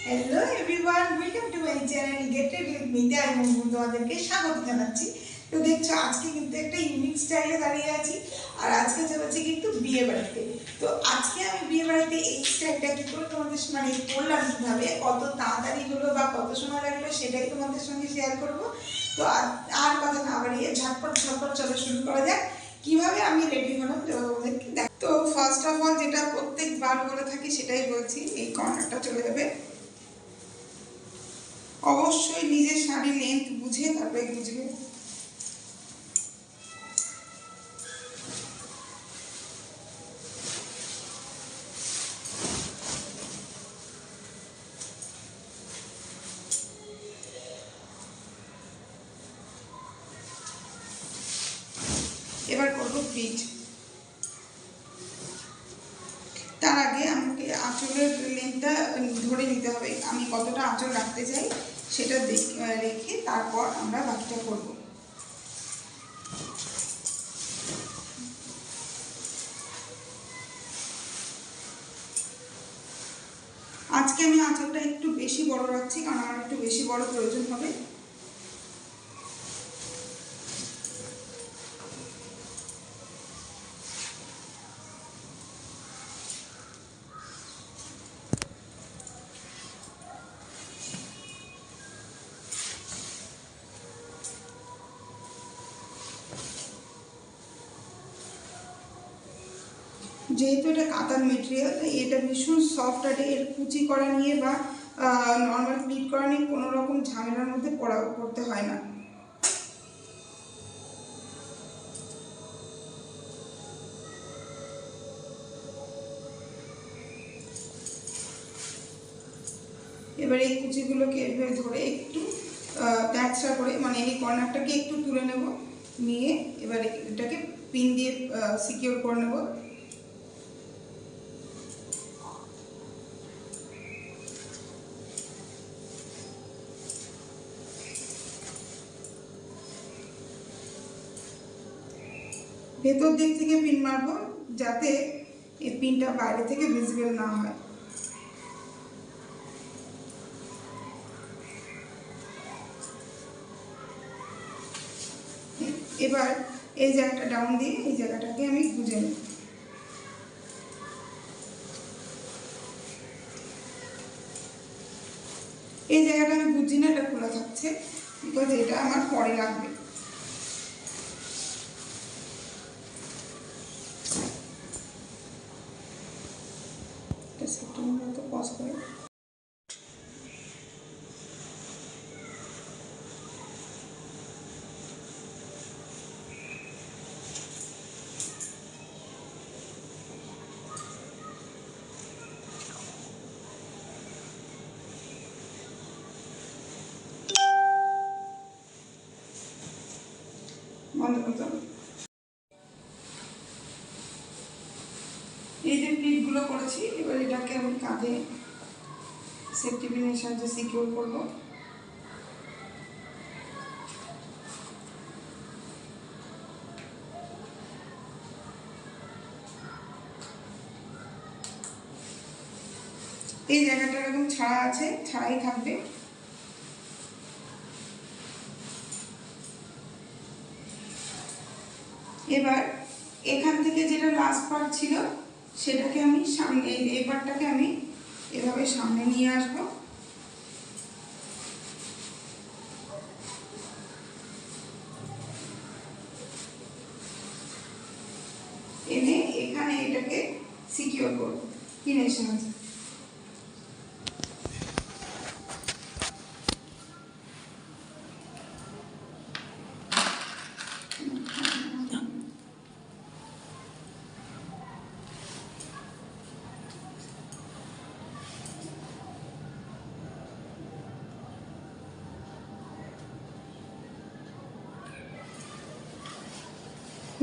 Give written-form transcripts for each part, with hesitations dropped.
Hello everyone, welcome to my channel get ready with me. আমি তোমাদেরকে স্বাগত জানাচ্ছি। তো দেখছো আজকে কিন্তু একটা ইউনিক স্টাইলে দাঁড়িয়ে আছি, আর আজকে চলেছি কিন্তু বিয়ে বাড়িতে। তো আজকে আমি বিয়ে বাড়িতে এই স্টাইলটা কি করে তোমাদের মানে করলাম, কীভাবে কত তাড়াতাড়ি হলো বা কত সময় লাগলো সেটাই তোমাদের সঙ্গে শেয়ার করবো। তো আর কথা না বাড়িয়ে ঝটপট ঝটপট চলো শুরু করা যাক কিভাবে আমি রেডি হলাম তোমাদেরকে দেখ। তো ফার্স্ট অফ অল যেটা প্রত্যেকবার বলে থাকি সেটাই বলছি, এই কর্নারটা চলে যাবে। অবশ্যই নিজের শাড়ির লেন্থ বুঝে তারপরে বুঝবে। এবার করবো ফ্লিট। তার আগে আমাকে আঁচলের লেন্থটা ধরে নিতে হবে, আমি কতটা আঁচল রাখতে চাই সেটা রেখে তারপর আমরা বাকিটা করব। আজকে আমি আঁচলটা একটু বেশি বড় রাখছি, কারণ আমার একটু বেশি বড় প্রয়োজন হবে। যেহেতু এটা কাতান মেটেরিয়াল, এটা ভীষণ সফট, আর এর কুচি করা নিয়ে বা নর্মাল প্লিট করা নিয়ে কোনো রকম ঝামেলার মধ্যে পড়তে হয় না। এবার এই কুচিগুলোকে এভাবে ধরে একটু প্যাঁচড়া করে, মানে এই কর্নারটাকে একটু তুলে নেব, নিয়ে এবার এটাকে পিন দিয়ে সিকিউর করে নেব। ভেতর দিক থেকে পিন মারবো, যাতে এই পিনটা বাইরে থেকে ভিজিবল না হয়। এবার এই জায়গাটা ডাউন দিয়ে এই জায়গাটাকে আমি গুঁজে নেব। এই জায়গাটা আমি বুঝি না, এটা খোলা থাকছে, বিকজ এটা আমার পরে লাগবে। তো পজ করে বন্ধ করতে হবে। এই যে প্লিটগুলো করেছি, এবার এটাকে আমি কাঁধে সেফটি পিনের সাহায্যে সিকিউর করব। এই জায়গাটা এরকম ছাড়া আছে, ছাড়াই থাকবে। এবার এখান থেকে যেটা লাস্ট পার্ট ছিল সেটাকে আমি সামনে, এই পার্টটাকে আমি এভাবে সামনে নিয়ে আসব। এনে এখানে এটাকে সিকিউর করব পিনের সাহায্যে।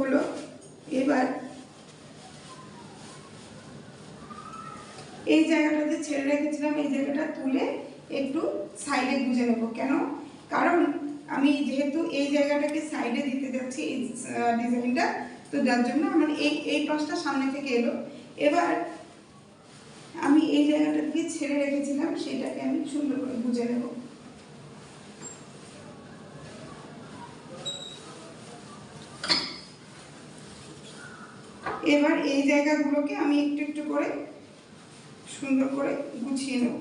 হলো। এবার এই জায়গাটাতে ছেড়ে রেখেছিলাম, এই জায়গাটা তুলে একটু সাইডে গুঁজে নেব। কেন? কারণ আমি যেহেতু এই জায়গাটাকে সাইডে দিতে যাচ্ছি এই ডিজাইনটা, তো যার জন্য আমার এই পাশটা সামনে থেকে এলো। এবার আমি এই জায়গাটা দিয়ে ছেড়ে রেখেছিলাম, সেটাকে আমি সুন্দর করে গুজে নেব। এবার এই জায়গাগুলোকে আমি একটু একটু করে সুন্দর করে গুছিয়ে নেব।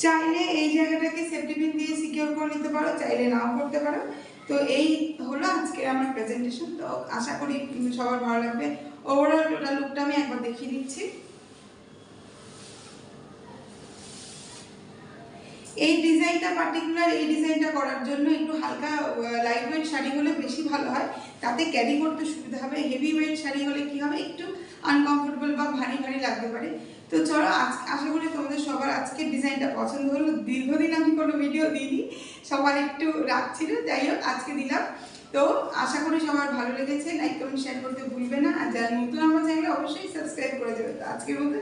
চাইলে এই জায়গাটাকে সেফটি পিন দিয়ে সিকিউর করে নিতে পারো, চাইলে নাও করতে পারো। তো এই হলো আজকের আমার প্রেজেন্টেশন। তো আশা করি সবার ভালো লাগবে। ওভারঅল টোটাল লুকটা আমি একবার দেখিয়ে দিচ্ছি। এই ডিজাইনটা পার্টিকুলার, এই ডিজাইনটা করার জন্য একটু হালকা লাইট ওয়েট শাড়ি হলে বেশি ভালো হয়, তাতে ক্যারি করতে সুবিধা হবে। হেভি ওয়েট শাড়ি হলে কি হবে, একটু আনকমফোর্টেবল বা ভারী ভারী লাগতে পারে। তো চলো, আশা করি তোমাদের সবার আজকের ডিজাইনটা পছন্দ হলো। দীর্ঘদিন আমি কোনো ভিডিও দিইনি, সবার একটু রাগ ছিল, যাই হোক আজকে দিলাম। তো আশা করি সবার ভালো লেগেছে। লাইক কমেন্ট শেয়ার করতে ভুলবে না, আর যারা নতুন আমার চ্যানেলে অবশ্যই সাবস্ক্রাইব করে দেবে। তো আজকের মতো